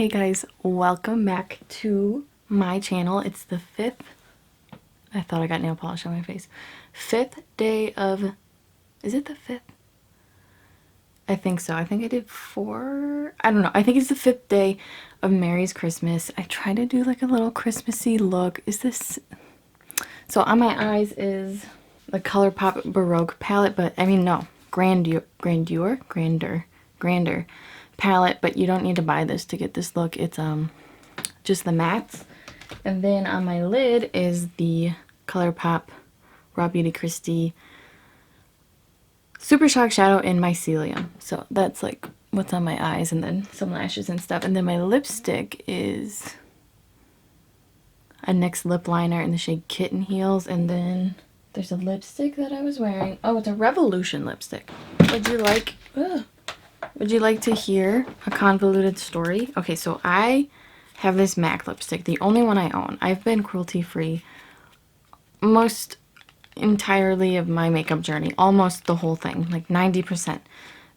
Hey guys, welcome back to my channel. It's the I thought I got nail polish on my face. 5th day of, is it the 5th? I think so. I think I did 4, I don't know. I think it's the 5th day of Merry's Christmas. I try to do like a little Christmassy look. So on my eyes is the Colourpop Baroque palette, but I mean, no, Grandeur palette, but you don't need to buy this to get this look. It's just the mattes. And then on my lid is the Colourpop Raw Beauty Kristi Super Shock Shadow in Mycelium. So that's like what's on my eyes, and then some lashes and stuff. And then my lipstick is a NYX lip liner in the shade Kitten Heels. And then there's a lipstick that I was wearing. Oh, it's a Revolution lipstick. Would you like to hear a convoluted story? Okay, so I have this MAC lipstick, the only one I own. I've been cruelty-free most entirely of my makeup journey, almost the whole thing, like 90%.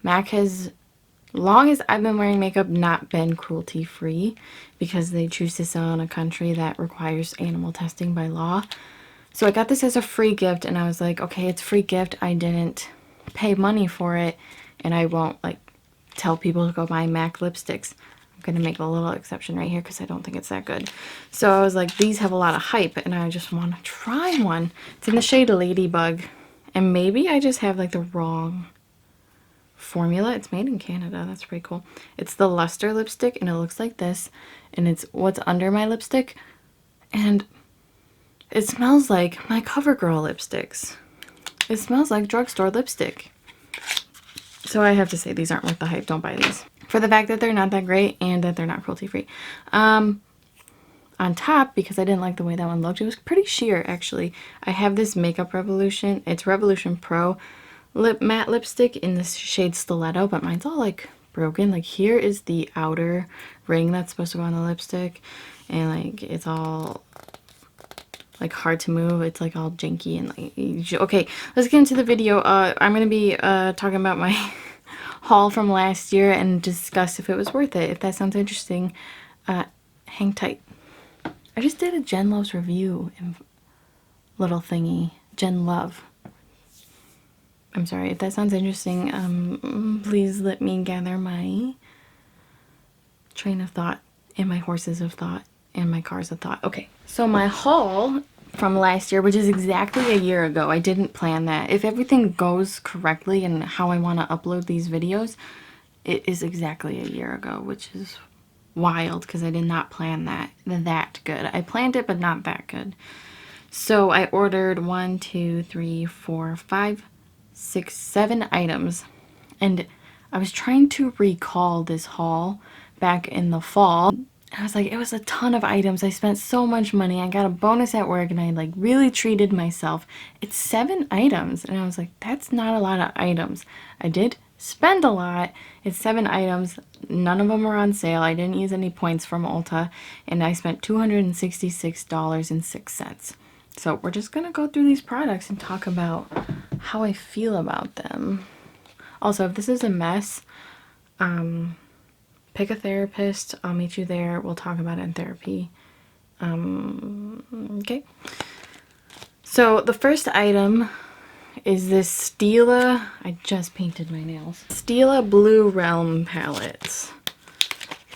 MAC has, long as I've been wearing makeup, not been cruelty-free because they choose to sell in a country that requires animal testing by law. So I got this as a free gift, and I was like, okay, it's a free gift. I didn't pay money for it, and I won't like tell people to go buy MAC lipsticks. I'm gonna make a little exception right here because I don't think it's that good. So I was like, these have a lot of hype and I just want to try one. It's in the shade Ladybug, and maybe I just have like the wrong formula. It's made in Canada. That's pretty cool. It's the Luster lipstick, and it looks like this, and it's what's under my lipstick, and it smells like my CoverGirl lipsticks. It smells like drugstore lipstick. So I have to say, these aren't worth the hype. Don't buy these. For the fact that they're not that great and that they're not cruelty-free. On top, because I didn't like the way that one looked, it was pretty sheer, actually. I have this Makeup Revolution. It's Revolution Pro matte lipstick in this shade Stiletto, but mine's all like broken. Like here is the outer ring that's supposed to go on the lipstick, and like it's all like hard to move. It's like all janky and like, okay, let's get into the video. I'm gonna be talking about my haul from last year and discuss if it was worth it. If that sounds interesting, hang tight. I just did a Jen Loves review and little thingy. Jen Love. I'm sorry, if that sounds interesting, please let me gather my train of thought and my horses of thought and my cars of thought. Okay, so my haul from last year, which is exactly a year ago. I didn't plan that. If everything goes correctly and how I want to upload these videos, it is exactly a year ago, which is wild because I did not plan that good. I planned it, but not that good. So I ordered 1, 2, 3, 4, 5, 6, 7 items, and I was trying to recall this haul back in the fall. I was like, it was a ton of items. I spent so much money. I got a bonus at work and I like really treated myself. It's 7 items. And I was like, that's not a lot of items. I did spend a lot. It's 7 items. None of them were on sale. I didn't use any points from Ulta, and I spent $266.06. So we're just going to go through these products and talk about how I feel about them. Also, if this is a mess, pick a therapist. I'll meet you there. We'll talk about it in therapy. Okay. So the first item is this Stila. I just painted my nails. Stila Blue Realm palette.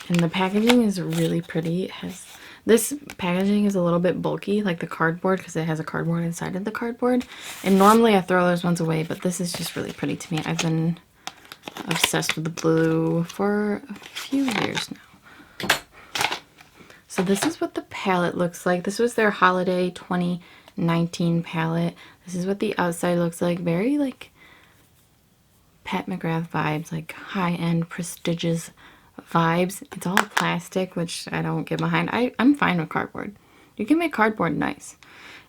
And the packaging is really pretty. This packaging is a little bit bulky, like the cardboard, because it has a cardboard inside of the cardboard. And normally I throw those ones away, but this is just really pretty to me. I've been obsessed with the blue for a few years now. So this is what the palette looks like. This was their holiday 2019 palette. This is what the outside looks like. Very like Pat McGrath vibes, like high-end prestigious vibes. It's all plastic, which I don't get behind. I'm fine with cardboard. You can make cardboard nice.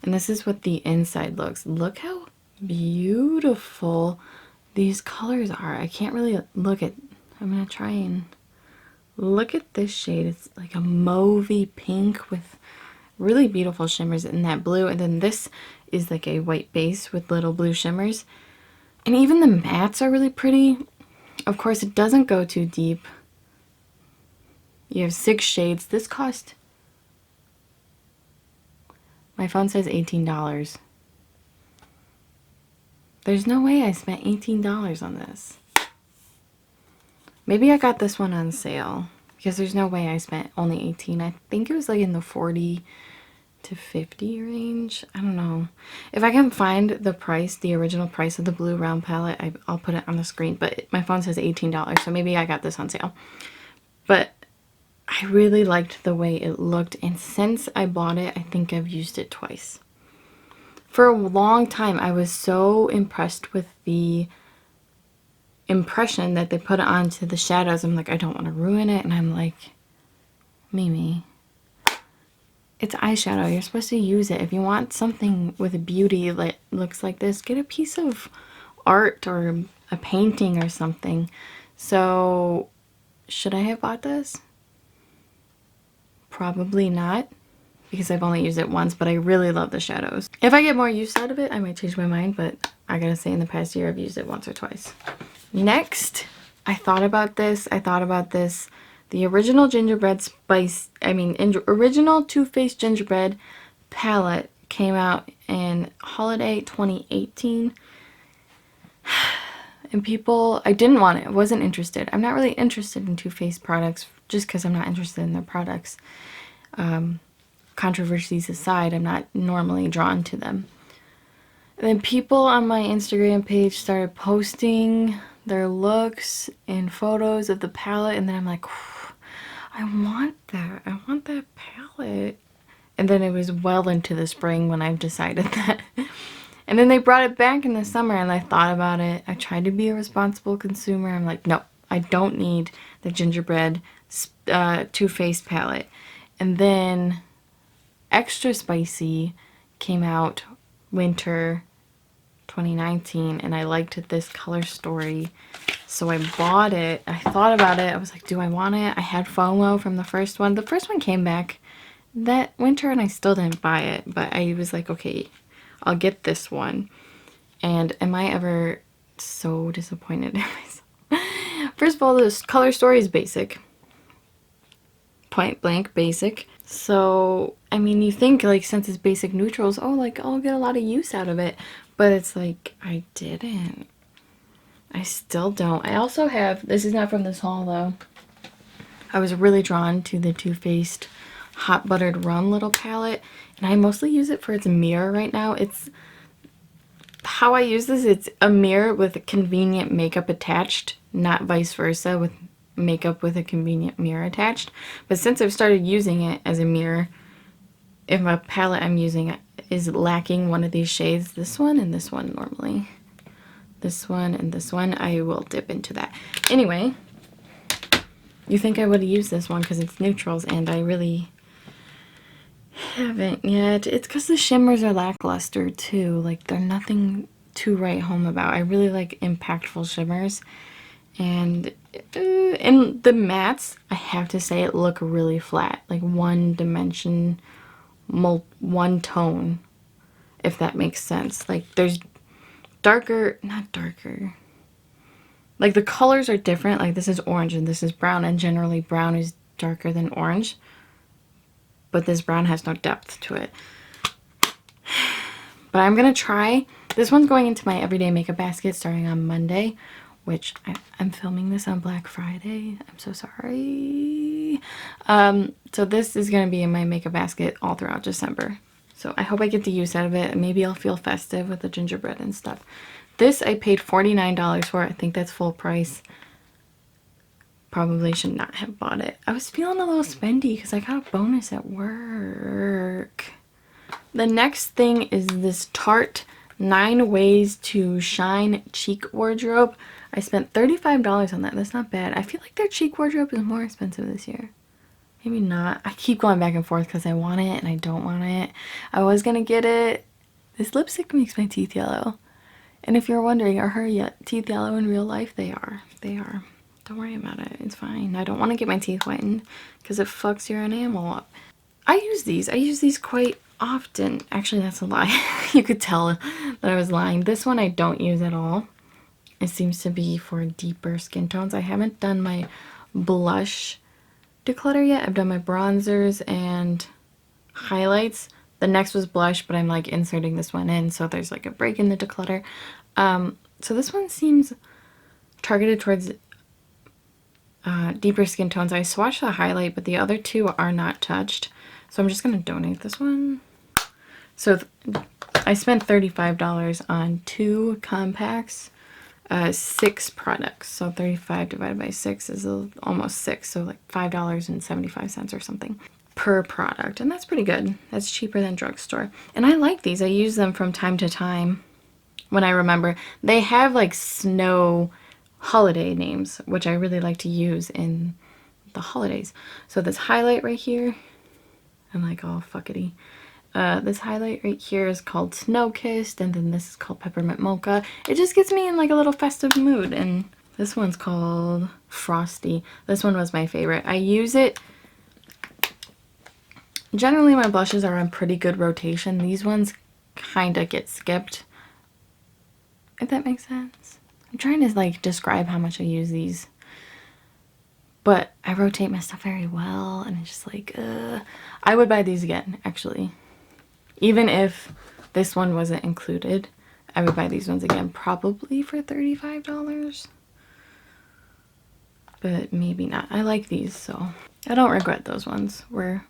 And this is what the inside looks. Look how beautiful these colors are. I can't really look at, I'm gonna try and look at this shade. It's like a mauvey pink with really beautiful shimmers in that blue, and then this is like a white base with little blue shimmers. And even the mattes are really pretty. Of course, it doesn't go too deep. You have 6 shades. This cost, my phone says $18. There's no way I spent $18 on this. Maybe I got this one on sale because there's no way I spent only $18. I think it was like in the $40 to $50 range. I don't know. If I can find the price, the original price of the blue round palette, I'll put it on the screen. But my phone says $18, so maybe I got this on sale. But I really liked the way it looked, and since I bought it, I think I've used it twice. For a long time, I was so impressed with the impression that they put onto the shadows. I'm like, I don't want to ruin it. And I'm like, Mimi, it's eyeshadow. You're supposed to use it. If you want something with a beauty that looks like this, get a piece of art or a painting or something. So, should I have bought this? Probably not, because I've only used it once, but I really love the shadows. If I get more use out of it, I might change my mind, but I gotta say in the past year I've used it once or twice. Next, I thought about this. The original original Too Faced gingerbread palette came out in holiday 2018. And people, I didn't want it. I wasn't interested. I'm not really interested in Too Faced products just because I'm not interested in their products. Controversies aside, I'm not normally drawn to them. And then people on my Instagram page started posting their looks and photos of the palette, and then I'm like, I want that. I want that palette. And then it was well into the spring when I've decided that. And then they brought it back in the summer, and I thought about it. I tried to be a responsible consumer. I'm like, no, I don't need the gingerbread Too Faced palette. And then Extra Spicy came out winter 2019, and I liked this color story, so I bought it. I thought about it. I was like, do I want it? I had FOMO from the first one. The first one came back that winter, and I still didn't buy it, but I was like, okay, I'll get this one. And am I ever so disappointed in myself? First of all, this color story is basic. Point blank basic. So, I mean, you think, like, since it's basic neutrals, oh, like, I'll get a lot of use out of it. But it's like, I didn't. I still don't. I also have, this is not from this haul, though. I was really drawn to the Too Faced Hot Buttered Rum little palette. And I mostly use it for its mirror right now. It's, how I use this, it's a mirror with convenient makeup attached, not vice versa, with makeup with a convenient mirror attached. But since I've started using it as a mirror, if my palette I'm using is lacking one of these shades, this one and this one normally, this one and this one, I will dip into that. Anyway, you think I would have used this one because it's neutrals, and I really haven't yet. It's because the shimmers are lackluster too. Like, they're nothing to write home about. I really like impactful shimmers. And the mattes, I have to say, it look really flat. Like one dimension, one tone, if that makes sense. Like, there's darker, not darker. Like, the colors are different. Like, this is orange and this is brown. And generally brown is darker than orange. But this brown has no depth to it. But I'm going to try. This one's going into my everyday makeup basket starting on Monday, which I'm filming this on Black Friday. I'm so sorry. So this is going to be in my makeup basket all throughout December. So I hope I get the use out of it. Maybe I'll feel festive with the gingerbread and stuff. This I paid $49 for. I think that's full price. Probably should not have bought it. I was feeling a little spendy because I got a bonus at work. The next thing is this Tarte 9 Ways to Shine Cheek Wardrobe. I spent $35 on that. That's not bad. I feel like their cheek wardrobe is more expensive this year. Maybe not. I keep going back and forth because I want it and I don't want it. I was going to get it. This lipstick makes my teeth yellow. And if you're wondering, are her teeth yellow in real life? They are. They are. Don't worry about it. It's fine. I don't want to get my teeth whitened because it fucks your enamel up. I use these. I use these quite often. Actually, that's a lie. You could tell that I was lying. This one I don't use at all. It seems to be for deeper skin tones. I haven't done my blush declutter yet. I've done my bronzers and highlights. The next was blush, but I'm like inserting this one in, so there's like a break in the declutter. So this one seems targeted towards deeper skin tones. I swatched the highlight, but the other two are not touched. So I'm just going to donate this one. So I spent $35 on 2 compacts, 6 products. So 35 divided by 6 is almost 6. So like $5.75 or something per product. And that's pretty good. That's cheaper than drugstore. And I like these. I use them from time to time when I remember. They have like snow holiday names, which I really like to use in the holidays. So this highlight right here, I'm like all fuckety. This highlight right here is called Snow Kissed, and then this is called Peppermint Mocha. It just gets me in like a little festive mood. And this one's called Frosty. This one was my favorite. I use it. Generally my blushes are on pretty good rotation. These ones kind of get skipped, if that makes sense. I'm trying to like describe how much I use these, but I rotate my stuff very well, and it's just like, I would buy these again, actually. Even if this one wasn't included, I would buy these ones again, probably for $35. But maybe not. I like these, so I don't regret those ones. We're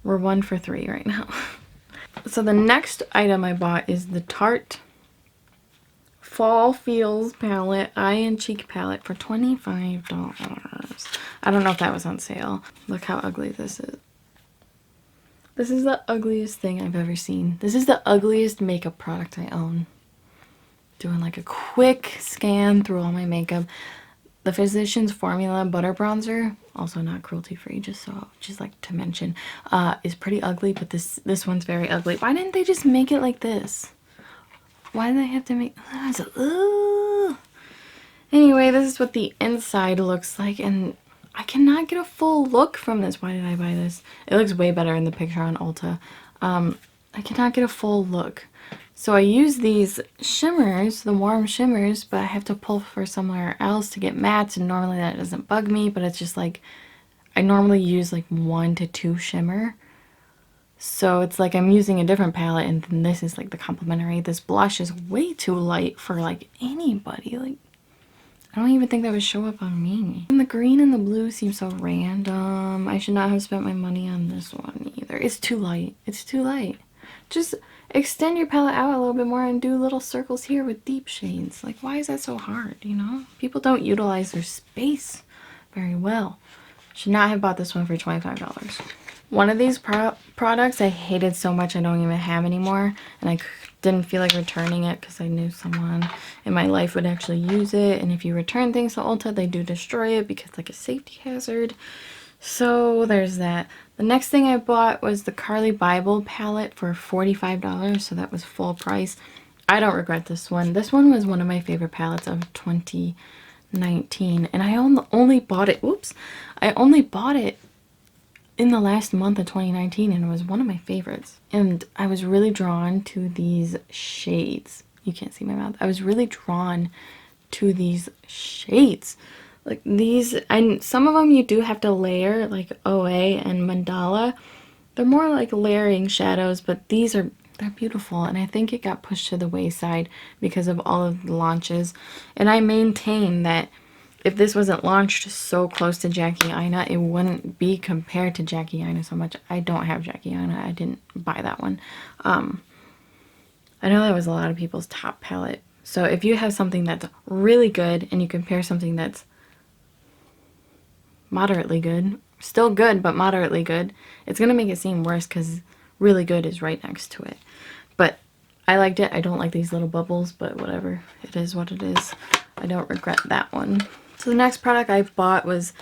1 for 3 right now. So the next item I bought is the Tarte Fall Feels palette, eye and cheek palette for $25. I don't know if that was on sale. Look how ugly this is. This is the ugliest thing I've ever seen. This is the ugliest makeup product I own. Doing like a quick scan through all my makeup. The Physicians Formula Butter Bronzer, also not cruelty-free, just like to mention, is pretty ugly, but this one's very ugly. Why didn't they just make it like this? Why do they have to make... Anyway, this is what the inside looks like, and I cannot get a full look from this. Why did I buy this? It looks way better in the picture on Ulta. I cannot get a full look. So I use these shimmers, the warm shimmers, but I have to pull for somewhere else to get mattes, and normally that doesn't bug me, but it's just like, I normally use like 1 to 2 shimmer. So it's like I'm using a different palette, and then this is like the complementary. This blush is way too light for like anybody. Like, I don't even think that would show up on me. And the green and the blue seem so random. I should not have spent my money on this one either. It's too light. It's too light. Just extend your palette out a little bit more and do little circles here with deep shades. Like, why is that so hard, you know? People don't utilize their space very well. Should not have bought this one for $25. One of these products I hated so much I don't even have anymore, and I didn't feel like returning it because I knew someone in my life would actually use it, and if you return things to Ulta, they do destroy it because like a safety hazard. So there's that. The next thing I bought was the Carly Bible palette for $45, so that was full price. I don't regret this one. This one was one of my favorite palettes of 2019, and I only bought it, I only bought it in the last month of 2019, and it was one of my favorites. And I was really drawn to these shades. You can't see my mouth. I was really drawn to these shades. Like these, and some of them you do have to layer, like OA and Mandala. They're more like layering shadows, but they're beautiful, and I think it got pushed to the wayside because of all of the launches. And I maintain that if this wasn't launched so close to Jackie Aina, it wouldn't be compared to Jackie Aina so much. I don't have Jackie Aina. I didn't buy that one. I know that was a lot of people's top palette. So if you have something that's really good and you compare something that's moderately good, still good, but moderately good, it's going to make it seem worse because really good is right next to it. But I liked it. I don't like these little bubbles, but whatever. It is what it is. I don't regret that one. So the next product I bought was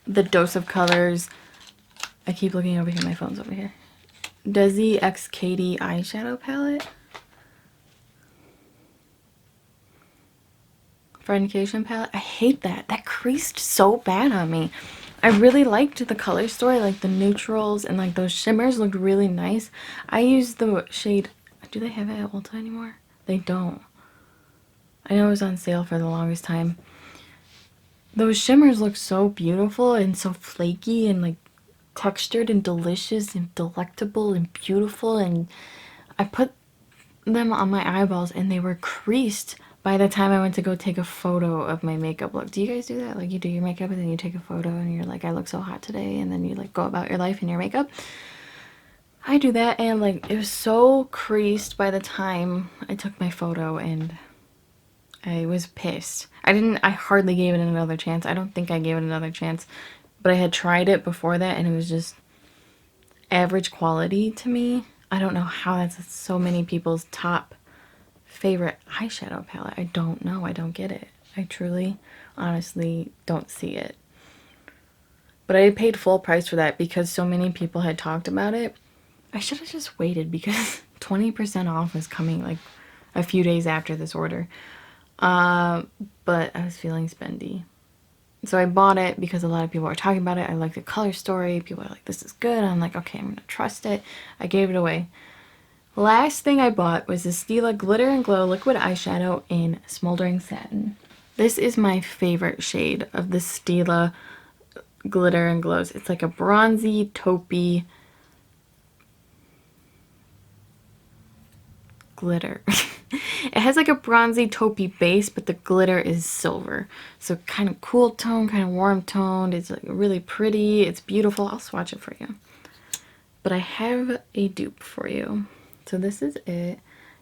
the Dose of Colors. I keep looking over here. My phone's over here. Desi X Katie eyeshadow palette. Friendication palette. I hate that. That creased so bad on me. I really liked the color story, like the neutrals and like those shimmers looked really nice. I used the shade, do they have it at Ulta anymore? They don't. I know it was on sale for the longest time. those shimmers look so beautiful and so flaky and like textured and delicious and delectable and beautiful, and I put them on my eyeballs and they were creased by the time I went to go take a photo of my makeup look. Do you guys do that? Like, you do your makeup and then you take a photo and you're like, I look so hot today, and then you like go about your life in your makeup? I do that, and like it was so creased by the time I took my photo, and I was pissed. I hardly gave it another chance. I don't think I gave it another chance, but I had tried it before that and it was just average quality to me. I don't know how that's so many people's top favorite eyeshadow palette. I don't know. I don't get it. I truly, honestly don't see it. But I paid full price for that because so many people had talked about it. I should have just waited because 20% off was coming like a few days after this order. But I was feeling spendy. So I bought it because a lot of people were talking about it. I like the color story. People are like, this is good. I'm like, okay, I'm going to trust it. I gave it away. Last thing I bought was the Stila Glitter and Glow Liquid Eyeshadow in Smoldering Satin. This is my favorite shade of the Stila Glitter and Glows. It's like a bronzy, taupey glitter. It has like a bronzy taupey base, but the glitter is silver. So kind of cool tone, kind of warm toned. It's like really pretty. It's beautiful. I'll swatch it for you. But I have a dupe for you. So this is it.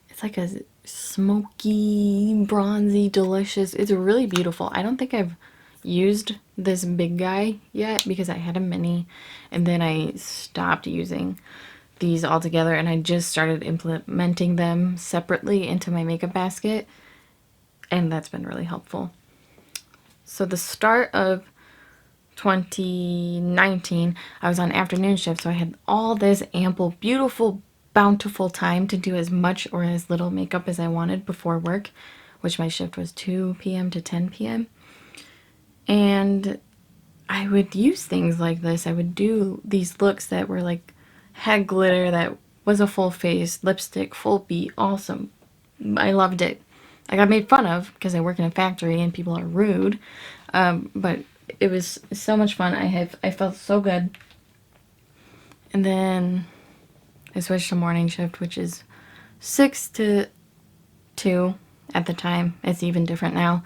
It's like a smoky, bronzy, delicious. It's really beautiful. I don't think I've used this big guy yet because I had a mini and then I stopped using these all together, and I just started implementing them separately into my makeup basket, and that's been really helpful. So the start of 2019, I was on afternoon shift, so I had all this ample, beautiful, bountiful time to do as much or as little makeup as I wanted before work, which my shift was 2 p.m. to 10 p.m. And I would use things like this. I would do these looks that were like, had glitter, that was a full face, lipstick, full beat, awesome. I loved it. I got made fun of because I work in a factory and people are rude, but it was so much fun. I felt so good. And then I switched to morning shift, which is 6 to 2 at the time. It's even different now.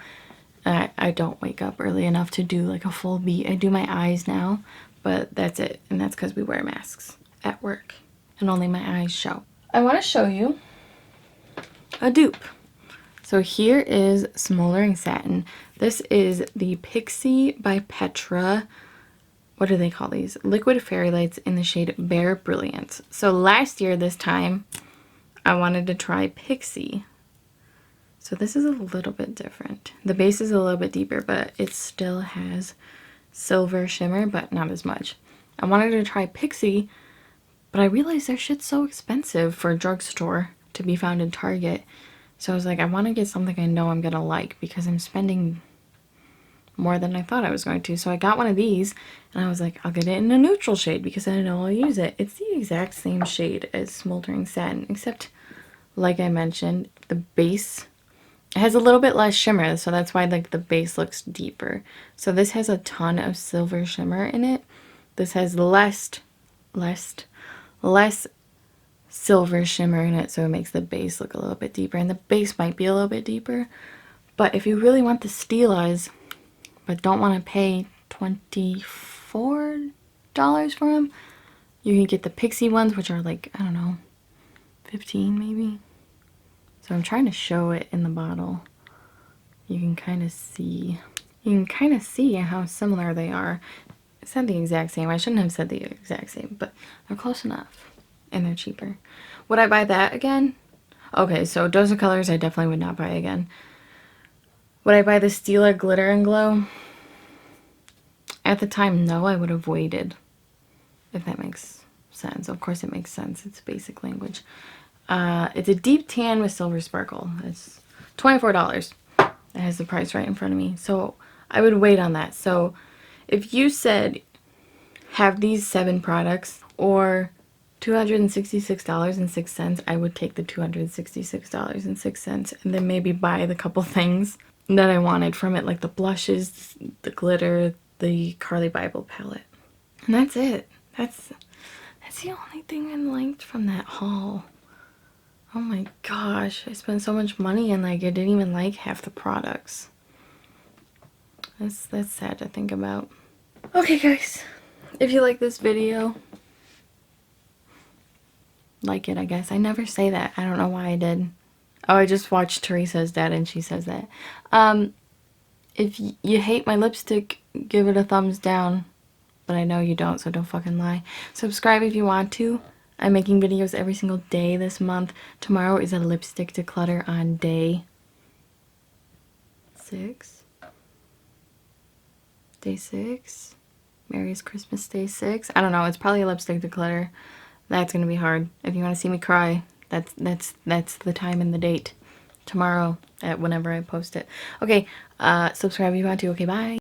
I don't wake up early enough to do like a full beat. I do my eyes now, but that's it. And that's because we wear masks at work and only my eyes show. I want to show you a dupe. So here is Smoldering Satin. This is the Pixie by Petra. What do they call these? Liquid Fairy Lights in the shade Bare Brilliance. So last year this time I wanted to try Pixie. So this is a little bit different. The base is a little bit deeper, but it still has silver shimmer, but not as much. I wanted to try Pixie, but I realized their shit's so expensive for a drugstore to be found in Target. So I was like, I want to get something I know I'm going to like because I'm spending more than I thought I was going to. So I got one of these and I was like, I'll get it in a neutral shade because I know I'll use it. It's the exact same shade as Smoldering Satin, except like I mentioned, the base, it has a little bit less shimmer. So that's why like the base looks deeper. So this has a ton of silver shimmer in it. This has less silver shimmer in it, so it makes the base look a little bit deeper, and the base might be a little bit deeper. But if you really want the Stilas but don't want to pay $24 for them, you can get the Pixie ones, which are like, I don't know, 15 maybe. So I'm trying to show it in the bottle. You can kind of see how similar they are. It's not the exact same. I shouldn't have said the exact same, but they're close enough. And they're cheaper. Would I buy that again? Okay, so Dose of Colors I definitely would not buy again. Would I buy the Stila Glitter and Glow? At the time, no, I would have waited. If that makes sense. Of course it makes sense. It's basic language. It's a deep tan with silver sparkle. It's $24. It has the price right in front of me. So I would wait on that. So if you said have these 7 products or $266.06, I would take the $266.06 and then maybe buy the couple things that I wanted from it, like the blushes, the glitter, the Carly Bible palette. And that's it. That's the only thing I liked from that haul. Oh my gosh, I spent so much money and like I didn't even like half the products. That's sad to think about. Okay guys, if you like this video, like it, I guess. I never say that. I don't know why I did. Oh, I just watched Teresa's dad and she says that. If you hate my lipstick, give it a thumbs down. But I know you don't, so don't fucking lie. Subscribe if you want to. I'm making videos every single day this month. Tomorrow is a lipstick declutter on day 6. Day 6. Merry's Christmas Day 6. I don't know. It's probably a lipstick declutter. That's gonna be hard. If you want to see me cry, that's the time and the date. Tomorrow at whenever I post it. Okay, subscribe if you want to. Okay, bye.